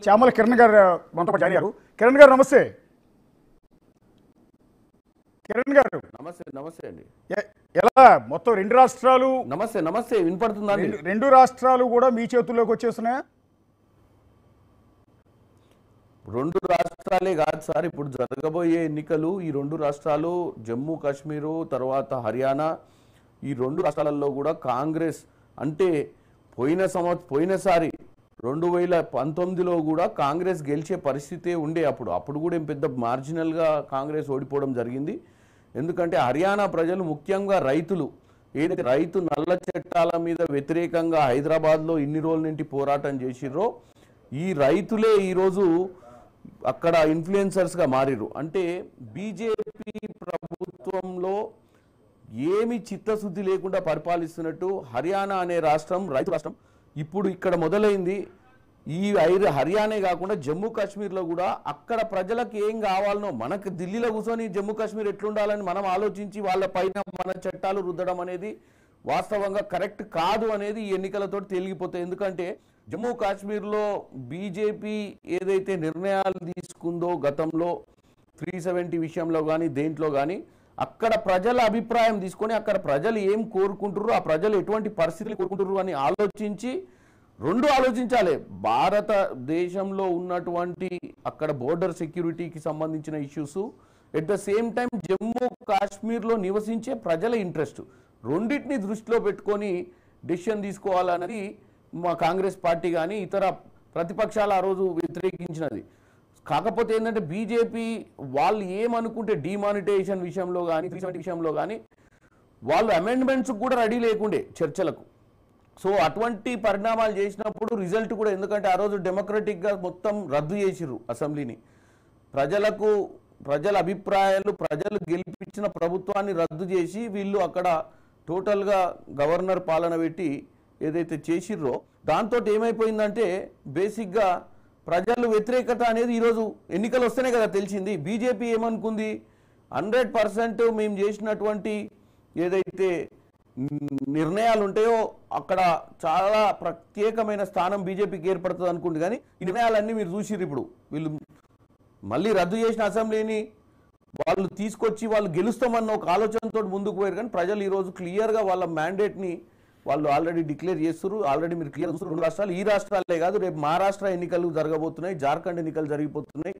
చామల కిరణ్ గారు మనతో పాటు జాయిన్ అయ్యారు. కిరణ్ గారు నమస్తే. కిరణ్ గారు నమస్తే. నమస్తే అండి. ఎలా మొత్తం రెండు రాష్ట్రాలు నమస్తే. నమస్తే. వినపడుతుందా అండి? రెండు రాష్ట్రాలు కూడా మీ చేతుల్లోకి వచ్చేస్తున్నాయా? రెండు రాష్ట్రాలే కాదు సార్, ఇప్పుడు జరగబోయే ఎన్నికలు ఈ రెండు రాష్ట్రాలు జమ్మూ కాశ్మీరు తర్వాత హర్యానా, ఈ రెండు రాష్ట్రాలలో కూడా కాంగ్రెస్ అంటే పోయినసారి 2019లో కూడా కాంగ్రెస్ గెలిచే పరిస్థితే ఉండే. అప్పుడు కూడా ఏం పెద్ద మార్జినల్గా కాంగ్రెస్ ఓడిపోవడం జరిగింది. ఎందుకంటే హర్యానా ప్రజలు ముఖ్యంగా రైతులు ఏదైతే రైతు నల్ల చట్టాల మీద వ్యతిరేకంగా హైదరాబాద్లో ఇన్ని రోజుల నుండి పోరాటం చేసిర్రో ఈ రైతులే ఈరోజు అక్కడ ఇన్ఫ్లుయెన్సర్స్గా మారిర్రు. అంటే బీజేపీ ప్రభుత్వంలో ఏమి చిత్తశుద్ధి లేకుండా పరిపాలిస్తున్నట్టు హర్యానా అనే రాష్ట్రం రైతు రాష్ట్రం ఇప్పుడు ఇక్కడ మొదలైంది. ఈ హర్యానా కాకుండా జమ్మూ కాశ్మీర్లో కూడా అక్కడ ప్రజలకు ఏం కావాలనో మనకు ఢిల్లీలో కూర్చొని జమ్మూ కాశ్మీర్ ఎట్లుండాలని మనం ఆలోచించి వాళ్ళ పైన మన చట్టాలు రుద్దడం అనేది వాస్తవంగా కరెక్ట్ కాదు అనేది ఈ ఎన్నికలతో తేలిగిపోతాయి. ఎందుకంటే జమ్మూ కాశ్మీర్లో బీజేపీ ఏదైతే నిర్ణయాలు తీసుకుందో గతంలో 370 విషయంలో కానీ దేంట్లో కానీ అక్కడ ప్రజల అభిప్రాయం తీసుకొని అక్కడ ప్రజలు ఏం కోరుకుంటారు, ఆ ప్రజలు ఎటువంటి పరిస్థితులు కోరుకుంటారు అని ఆలోచించి రెండు ఆలోచించాలి. భారతదేశంలో ఉన్నటువంటి అక్కడ బోర్డర్ సెక్యూరిటీకి సంబంధించిన issues at the same time Jammu కాశ్మీర్లో నివసించే ప్రజల ఇంట్రెస్ట్ రెండింటిని దృష్టిలో పెట్టుకొని డెసిషన్ తీసుకోవాలన్నది మా కాంగ్రెస్ పార్టీ కానీ ఇతర ప్రతిపక్షాలు ఆ రోజు వ్యతిరేకించినది. కాకపోతే ఏంటంటే బీజేపీ వాళ్ళు ఏమనుకుంటే డిమానిటైజేషన్ విషయంలో కానీ 370 విషయంలో కానీ వాళ్ళు అమెండ్మెంట్స్ కూడా రెడీ లేకుండే చర్చలకు. సో అటువంటి పరిణామాలు చేసినప్పుడు రిజల్ట్ కూడా ఎందుకంటే ఆ రోజు డెమోక్రటిక్గా మొత్తం రద్దు చేసిర్రు అసెంబ్లీని. ప్రజల అభిప్రాయాలు ప్రజలు గెలిపించిన ప్రభుత్వాన్ని రద్దు చేసి వీళ్ళు అక్కడ టోటల్గా గవర్నర్ పాలన పెట్టి ఏదైతే చేసిర్రో దాంతో ఏమైపోయిందంటే బేసిక్గా ప్రజలు వ్యతిరేకత అనేది ఈరోజు ఎన్నికలు వస్తేనే కదా తెలిసింది. బీజేపీ ఏమనుకుంది 100% మేము చేసినటువంటి ఏదైతే నిర్ణయాలు ఉంటాయో అక్కడ చాలా ప్రత్యేకమైన స్థానం బీజేపీకి ఏర్పడుతుంది అనుకుంటుంది. కానీ ఈ నిర్ణయాలన్నీ మీరు చూసిర్రు. ఇప్పుడు వీళ్ళు మళ్ళీ రద్దు చేసిన అసెంబ్లీని వాళ్ళు తీసుకొచ్చి వాళ్ళు గెలుస్తామన్న ఒక ఆలోచనతో ముందుకు పోయారు. కానీ ప్రజలు ఈరోజు క్లియర్గా వాళ్ళ మ్యాండేట్ని వాళ్ళు ఆల్రెడీ డిక్లేర్ చేస్తారు. ఆల్రెడీ మీరు క్లియర్ చూస్తారు. రెండు రాష్ట్రాలు, ఈ రాష్ట్రాలే కాదు రేపు మహారాష్ట్ర ఎన్నికలు జరగబోతున్నాయి, జార్ఖండ్ ఎన్నికలు జరిగిపోతున్నాయి.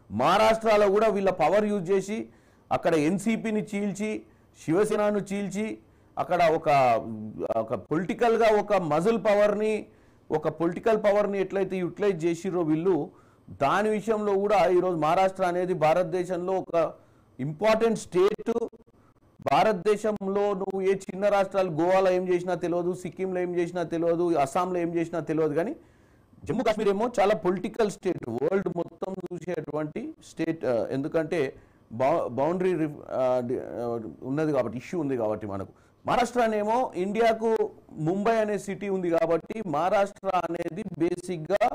మహారాష్ట్రలో కూడా వీళ్ళ పవర్ యూజ్ చేసి అక్కడ ఎన్సీపీని చీల్చి శివసేనను చీల్చి అక్కడ ఒక పొలిటికల్గా ఒక మజిల్ పవర్ని ఒక పొలిటికల్ పవర్ని ఎట్లయితే యూటిలైజ్ చేసిరో వీళ్ళు దాని విషయంలో కూడా ఈరోజు మహారాష్ట్ర అనేది భారతదేశంలో ఒక ఇంపార్టెంట్ స్టేట్. భారతదేశంలో నువ్వు ఏ చిన్న రాష్ట్రాలు గోవాలో ఏం చేసినా తెలియదు, సిక్కింలో ఏం చేసినా తెలియదు, అస్సాంలో ఏం చేసినా తెలియదు. కానీ జమ్మూ కాశ్మీర్ ఏమో చాలా పొలిటికల్ స్టేట్, వరల్డ్ మొత్తం చూసేటువంటి స్టేట్. ఎందుకంటే బౌండరీ ఉన్నది కాబట్టి, ఇష్యూ ఉంది కాబట్టి మనకు. మహారాష్ట్ర అనేమో ఇండియాకు ముంబై అనే సిటీ ఉంది కాబట్టి మహారాష్ట్ర అనేది బేసిక్గా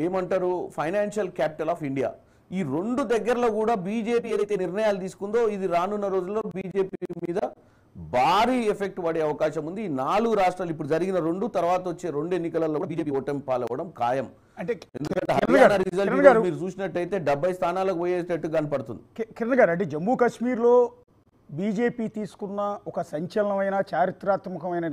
ఏమంటారు ఫైనాన్షియల్ క్యాపిటల్ ఆఫ్ ఇండియా. ఈ రెండు దగ్గరలో కూడా బీజేపీ ఏదైతే నిర్ణయాలు తీసుకుందో ఇది రానున్న రోజుల్లో బీజేపీ మీద భారీ ఎఫెక్ట్ పడే అవకాశం ఉంది. ఈ 4 రాష్ట్రాలు ఇప్పుడు జరిగిన తర్వాత వచ్చే 2 ఎన్నికలలో కూడా బీజేపీ ఓటమి పాలవడం ఖాయం. అంటే ఎందుకంటే హర్యానా రిజల్ట్ మీరు చూసినట్టయితే 70 స్థానాలకు పోయేటట్టు కనపడుతుంది. కిరణ్ గారు, అంటే జమ్మూ కాశ్మీర్లో బీజేపీ తీసుకున్న ఒక సంచలనమైన చారిత్రాత్మకమైన